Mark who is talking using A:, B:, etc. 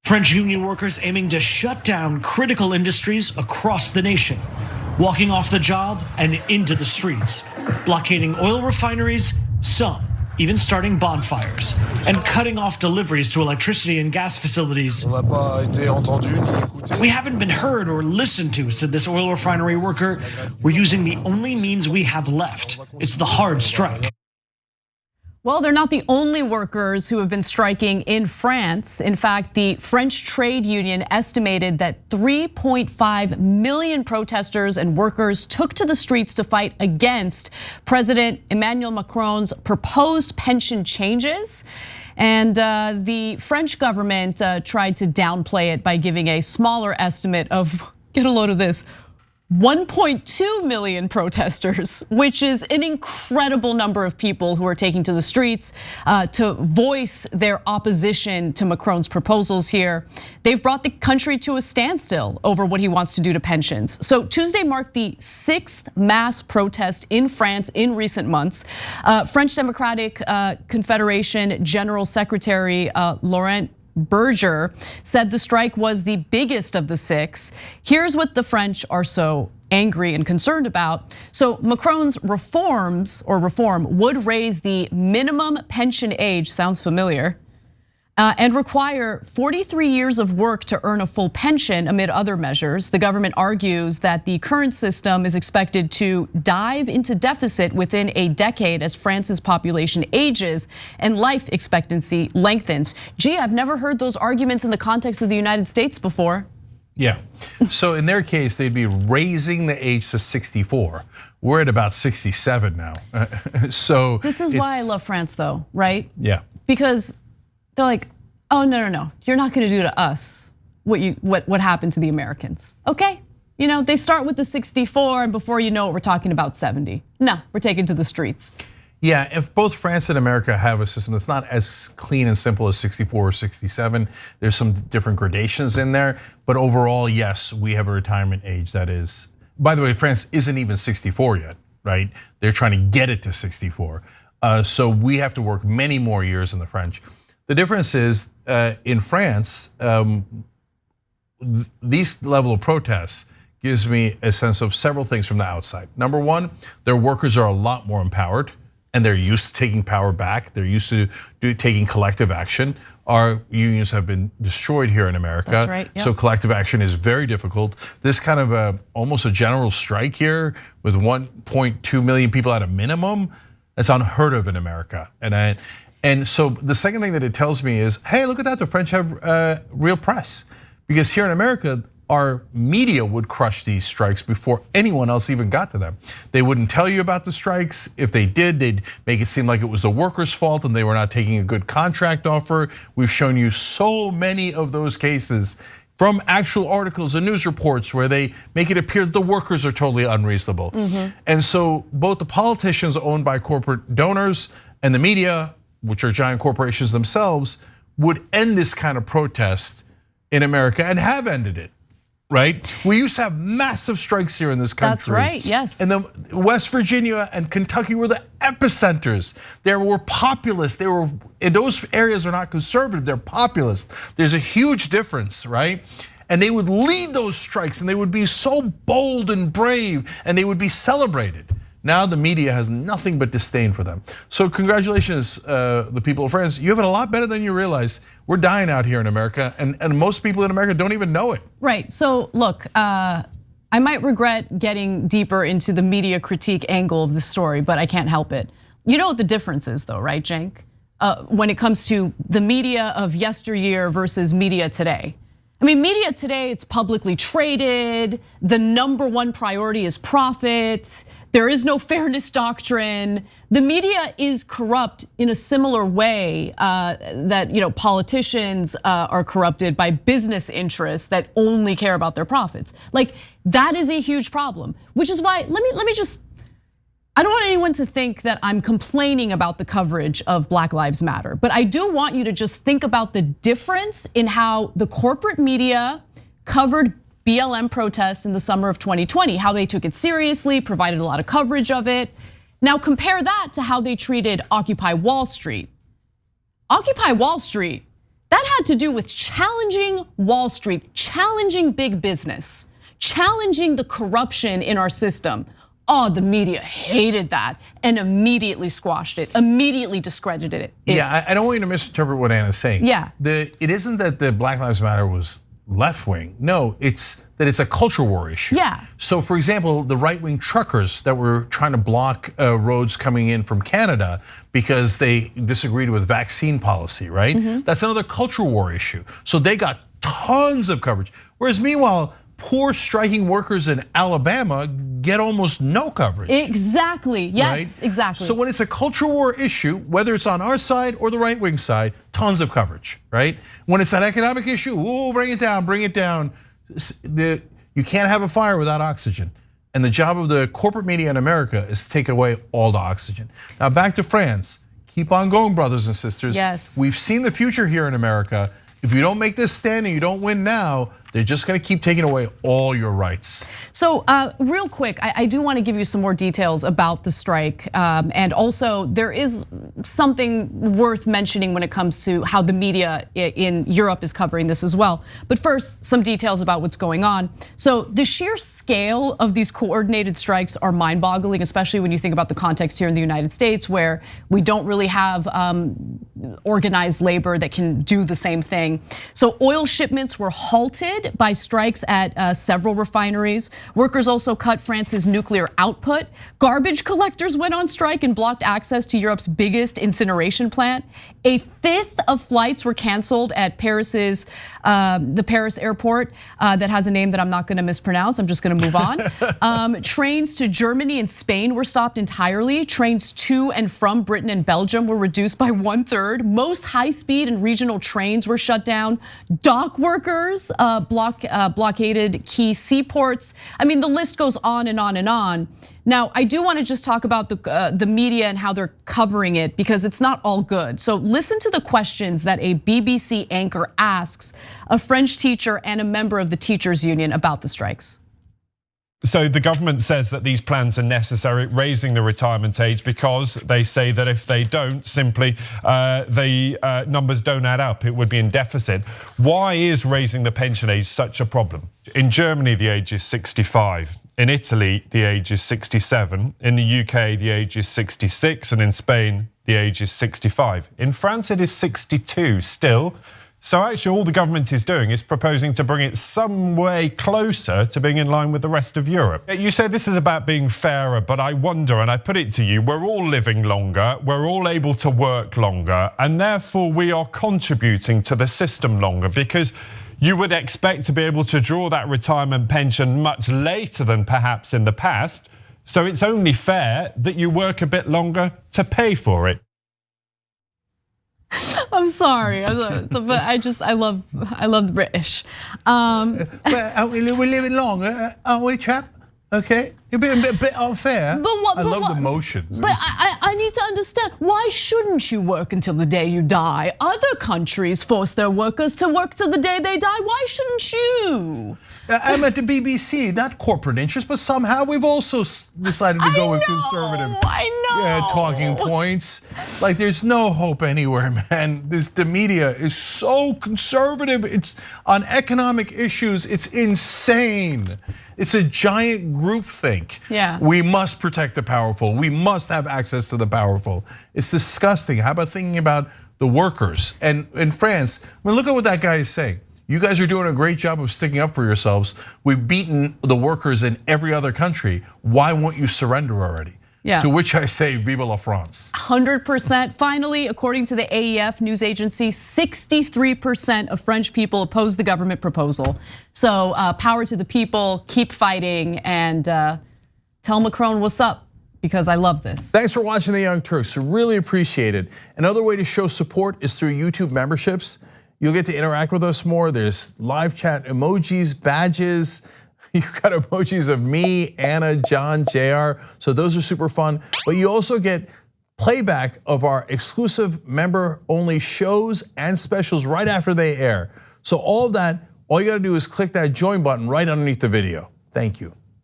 A: French union workers aiming to shut down critical industries across the nation, walking off the job and into the streets, blockading oil refineries, some even starting bonfires, and cutting off deliveries to electricity and gas facilities. We haven't been heard or listened to, said this oil refinery worker. We're using the only means we have left. It's the hard strike.
B: Well, they're not the only workers who have been striking in France. In fact, the French trade union estimated that 3.5 million protesters and workers took to the streets to fight against President Emmanuel Macron's proposed pension changes. And the French government tried to downplay it by giving a smaller estimate of, get a load of this, 1.2 million protesters, which is an incredible number of people who are taking to the streets to voice their opposition to Macron's proposals here. They've brought the country to a standstill over what he wants to do to pensions. So Tuesday marked the 6th mass protest in France in recent months. French Democratic Confederation General Secretary Laurent Berger said the strike was the biggest of the 6. Here's what the French are so angry and concerned about. So Macron's reform would raise the minimum pension age, sounds familiar, and require 43 years of work to earn a full pension amid other measures. The government argues that the current system is expected to dive into deficit within a decade as France's population ages and life expectancy lengthens. Gee, I've never heard those arguments in the context of the United States before.
C: Yeah, so in their case, they'd be raising the age to 64. We're at about 67 now. So
B: this is why I love France though, right?
C: Yeah.
B: Because they're like, oh no, you're not gonna do to us what happened to the Americans, okay? They start with the 64 and before you know it, we're talking about 70. No, we're taking to the streets.
C: Yeah, if both France and America have a system that's not as clean and simple as 64 or 67, there's some different gradations in there. But overall, yes, we have a retirement age that is, by the way, France isn't even 64 yet, right? They're trying to get it to 64. So we have to work many more years than the French. The difference is in France, these level of protests gives me a sense of several things from the outside. Number one, their workers are a lot more empowered and they're used to taking power back. They're used to taking collective action. Our unions have been destroyed here in America.
B: That's right, yep.
C: So collective action is very difficult. This kind of almost a general strike here with 1.2 million people at a minimum, that's unheard of in America. And so the second thing that it tells me is, hey, look at that, the French have real press. Because here in America, our media would crush these strikes before anyone else even got to them. They wouldn't tell you about the strikes. If they did, they'd make it seem like it was the workers' fault and they were not taking a good contract offer. We've shown you so many of those cases from actual articles and news reports where they make it appear that the workers are totally unreasonable. And so both the politicians owned by corporate donors and the media, which are giant corporations themselves, would end this kind of protest in America and have ended it. Right? We used to have massive strikes here in this country.
B: That's right, yes.
C: And then West Virginia and Kentucky were the epicenters. They were populist. Those areas are not conservative, they're populist. There's a huge difference, right? And they would lead those strikes and they would be so bold and brave and they would be celebrated. Now the media has nothing but disdain for them. So congratulations, the people of France. You have it a lot better than you realize. We're dying out here in America, and most people in America don't even know it.
B: Right, so look, I might regret getting deeper into the media critique angle of this story, but I can't help it. You know what the difference is though, right, Cenk? When it comes to the media of yesteryear versus media today. I mean, media today, it's publicly traded. The #1 priority is profit. There is no fairness doctrine. The media is corrupt in a similar way that politicians are corrupted by business interests that only care about their profits. Like that is a huge problem, which is why let me just. I don't want anyone to think that I'm complaining about the coverage of Black Lives Matter, but I do want you to just think about the difference in how the corporate media covered BLM protests in the summer of 2020, how they took it seriously, provided a lot of coverage of it. Now compare that to how they treated Occupy Wall Street. Occupy Wall Street That had to do with challenging Wall Street, challenging big business, challenging the corruption in our system. Oh, the media hated that and immediately squashed it, immediately discredited it.
C: Yeah, I don't want you to misinterpret what Anna's saying.
B: Yeah.
C: It isn't that the Black Lives Matter was left wing. No, it's that it's a culture war issue.
B: Yeah.
C: So for example, the right wing truckers that were trying to block roads coming in from Canada because they disagreed with vaccine policy, right? That's another culture war issue. So they got tons of coverage. Whereas meanwhile, poor striking workers in Alabama get almost no coverage.
B: Exactly, yes,
C: right?
B: exactly.
C: So when it's a culture war issue, whether it's on our side or the right wing side, tons of coverage, right? When it's an economic issue, bring it down, bring it down. You can't have a fire without oxygen. And the job of the corporate media in America is to take away all the oxygen. Now back to France, keep on going, brothers and sisters.
B: Yes.
C: We've seen the future here in America. If you don't make this stand and you don't win now, they're just gonna keep taking away all your rights.
B: So real quick, I do want to give you some more details about the strike. And also there is something worth mentioning when it comes to how the media in Europe is covering this as well. But first, some details about what's going on. So the sheer scale of these coordinated strikes are mind-boggling, especially when you think about the context here in the United States, where we don't really have organized labor that can do the same thing. So oil shipments were halted by strikes at several refineries. Workers also cut France's nuclear output. Garbage collectors went on strike and blocked access to Europe's biggest incineration plant. A fifth of flights were canceled at Paris's the Paris airport that has a name that I'm not going to mispronounce. I'm just going to move on. Trains to Germany and Spain were stopped entirely. Trains to and from Britain and Belgium were reduced by 1/3. Most high-speed and regional trains were shut down. Dock workers blockaded key seaports. I mean, the list goes on and on and on. Now, I do want to just talk about the media and how they're covering it because it's not all good. So listen to the questions that a BBC anchor asks a French teacher and a member of the teachers union about the strikes.
D: So the government says that these plans are necessary, raising the retirement age, because they say that if they don't, simply the numbers don't add up. It would be in deficit. Why is raising the pension age such a problem? In Germany, the age is 65. In Italy, the age is 67. In the UK, the age is 66. And in Spain, the age is 65. In France, it is 62 still. So actually all the government is doing is proposing to bring it some way closer to being in line with the rest of Europe. You say this is about being fairer, but I wonder, and I put it to you, we're all living longer, we're all able to work longer, and therefore we are contributing to the system longer, because you would expect to be able to draw that retirement pension much later than perhaps in the past. So it's only fair that you work a bit longer to pay for it.
B: I'm sorry, but I love the British.
C: We're living longer, aren't we, chap? Okay, you're being a bit unfair. I love the motions.
B: But I need to understand, why shouldn't you work until the day you die? Other countries force their workers to work till the day they die. Why shouldn't you?
C: I'm at the BBC, not corporate interest, but somehow we've also decided to go with conservative talking points. Like there's no hope anywhere, man. The media is so conservative. It's on economic issues, it's insane. It's a giant groupthink.
B: Yeah.
C: We must protect the powerful. We must have access to the powerful. It's disgusting. How about thinking about the workers? And in France, I mean, look at what that guy is saying. You guys are doing a great job of sticking up for yourselves. We've beaten the workers in every other country. Why won't you surrender already?
B: Yeah.
C: To which I say, vive la France.
B: 100%. Finally, according to the AEF news agency, 63% of French people oppose the government proposal. So power to the people, keep fighting, and tell Macron what's up, because I love this.
C: Thanks for watching The Young Turks, really appreciate it. Another way to show support is through YouTube memberships. You'll get to interact with us more. There's live chat emojis, badges. You've got emojis of me, Anna, John, JR. So those are super fun. But you also get playback of our exclusive member-only shows and specials right after they air. So all of that, all you gotta do is click that join button right underneath the video. Thank you.